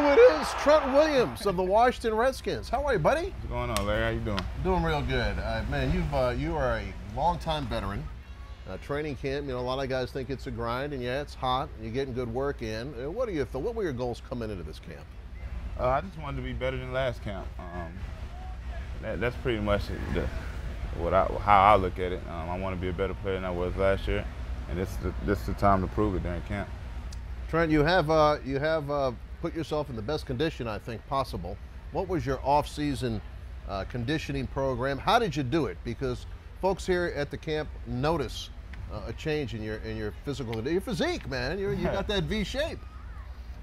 who it is, Trent Williams of the Washington Redskins. How are you, buddy? What's going on, Larry? How you doing? Doing real good. Man, you are a longtime veteran. Training camp, you know, a lot of guys think it's a grind, and yeah, it's hot, and you're getting good work in. What were your goals coming into this camp? I just wanted to be better than last camp. That's pretty much how I look at it. I want to be a better player than I was last year, and this is the time to prove it during camp. Trent, you have put yourself in the best condition I think possible. What was your off-season conditioning program? How did you do it? Because folks here at the camp notice a change in your your physique, man. You got that V shape.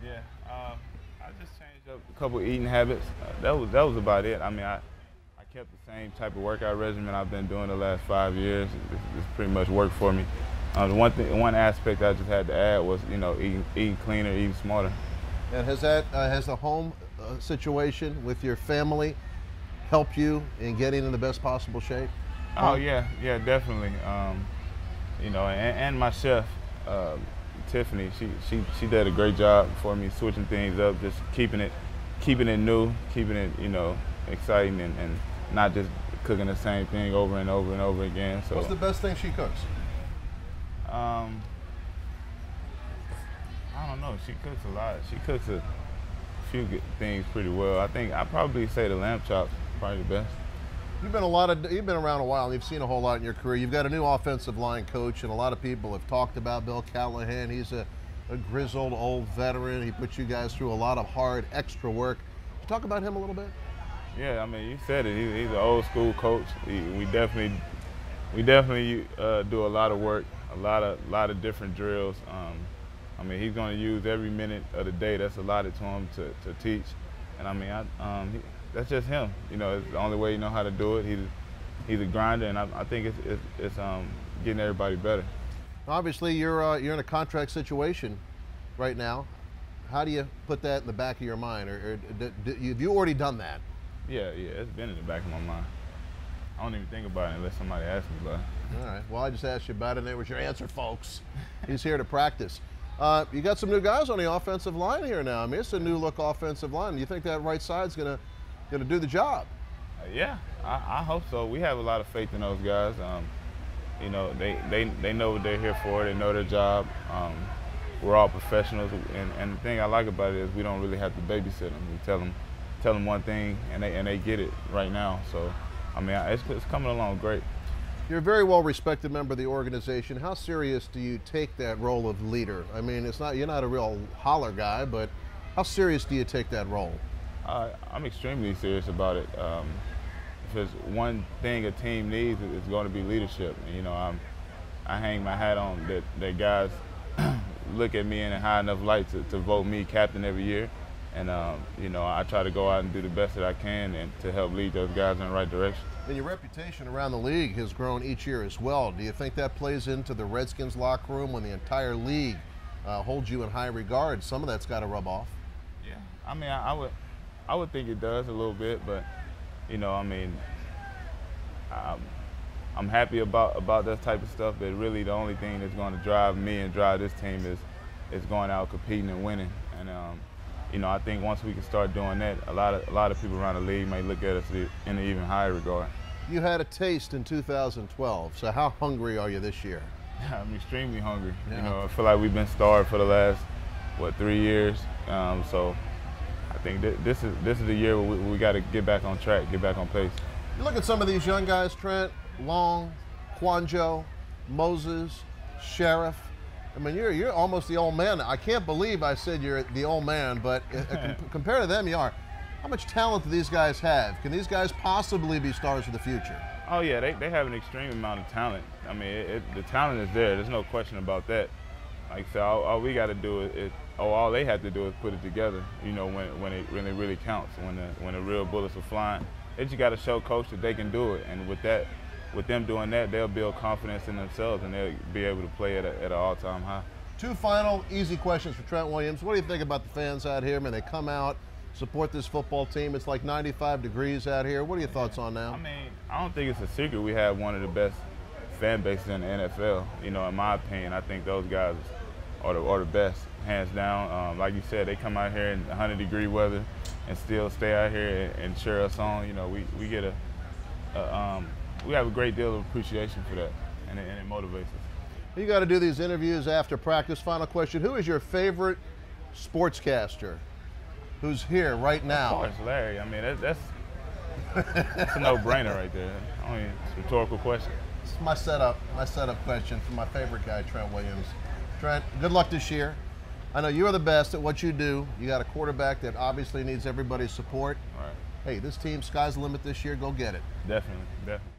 Yeah, I just changed up a couple eating habits. That was about it. I mean, I kept the same type of workout regimen I've been doing the last 5 years. It's pretty much worked for me. The one aspect I just had to add was, you know, eating cleaner, eating smarter. And has the home situation with your family helped you in getting in the best possible shape? Oh yeah, definitely. You know, and my chef, Tiffany, she did a great job for me, switching things up, just keeping it new, keeping it, you know, exciting, and not just cooking the same thing over and over and over again. So what's the best thing she cooks? I don't know. She cooks a lot. She cooks a few good things pretty well. I think I'd probably say the lamb chops probably the best. You've been around a while, and you've seen a whole lot in your career. You've got a new offensive line coach, and a lot of people have talked about Bill Callahan. He's a grizzled old veteran. He put you guys through a lot of hard extra work. Can you talk about him a little bit? Yeah, I mean, you said it. He's an old school coach. We definitely do a lot of work, a lot of different drills. I mean, he's going to use every minute of the day that's allotted to him to teach. And I mean, that's just him. You know, it's the only way you know how to do it. He's a grinder, and I think it's getting everybody better. Obviously, you're in a contract situation right now. How do you put that in the back of your mind, or have you already done that? Yeah, it's been in the back of my mind. I don't even think about it unless somebody asks me about it. All right. Well, I just asked you about it, and there was your answer, folks. He's here to practice. You got some new guys on the offensive line here now. I mean, it's a new look offensive line. Do you think that right side's gonna do the job? Yeah, I hope so. We have a lot of faith in those guys. You know, they know what they're here for. They know their job. We're all professionals, and the thing I like about it is we don't really have to babysit them. We tell them one thing, and they get it right now. So, I mean, it's coming along great. You're a very well-respected member of the organization. How serious do you take that role of leader? I mean, you're not a real holler guy, but how serious do you take that role? I'm extremely serious about it. Because one thing a team needs is going to be leadership. And, you know, I hang my hat on that guys look at me in a high enough light to vote me captain every year. And, you know, I try to go out and do the best that I can and to help lead those guys in the right direction. And your reputation around the league has grown each year as well. Do you think that plays into the Redskins locker room when the entire league holds you in high regard? Some of that's got to rub off. Yeah, I mean, I would think it does a little bit, but, you know, I mean, I'm happy about that type of stuff, but really the only thing that's going to drive me and drive this team is going out competing and winning. And, you know, I think once we can start doing that, a lot of people around the league may look at us in an even higher regard. You had a taste in 2012, so how hungry are you this year? I'm extremely hungry. Yeah. You know, I feel like we've been starved for the last, 3 years. So I think this is the year where we got to get back on track, get back on pace. You look at some of these young guys, Trent, Long, Quanjo, Moses, Sheriff. I mean, you're almost the old man. I can't believe I said you're the old man, but compared to them, you are. How much talent do these guys have? Can these guys possibly be stars of the future? Oh yeah, they have an extreme amount of talent. I mean, the talent is there. There's no question about that. Like I said, all we got to do all they have to do is put it together. You know, when it really counts, when the real bullets are flying, they just got to show coach that they can do it. And with them doing that, they'll build confidence in themselves and they'll be able to play at an all-time high. Two final easy questions for Trent Williams. What do you think about the fans out here? Man, they come out, support this football team. It's like 95 degrees out here. What are your thoughts on that? I mean, I don't think it's a secret. We have one of the best fan bases in the NFL. You know, in my opinion, I think those guys are the best, hands down. Like you said, they come out here in 100-degree weather and still stay out here and cheer us on. You know, we get we have a great deal of appreciation for that, and it motivates us. You got to do these interviews after practice. Final question: who is your favorite sportscaster who's here right now? Of course, Larry. I mean, that's a no-brainer right there. I mean, it's a rhetorical question. It's my setup question for my favorite guy, Trent Williams. Trent, good luck this year. I know you are the best at what you do. You got a quarterback that obviously needs everybody's support. All right. Hey, this team, sky's the limit this year. Go get it. Definitely, definitely.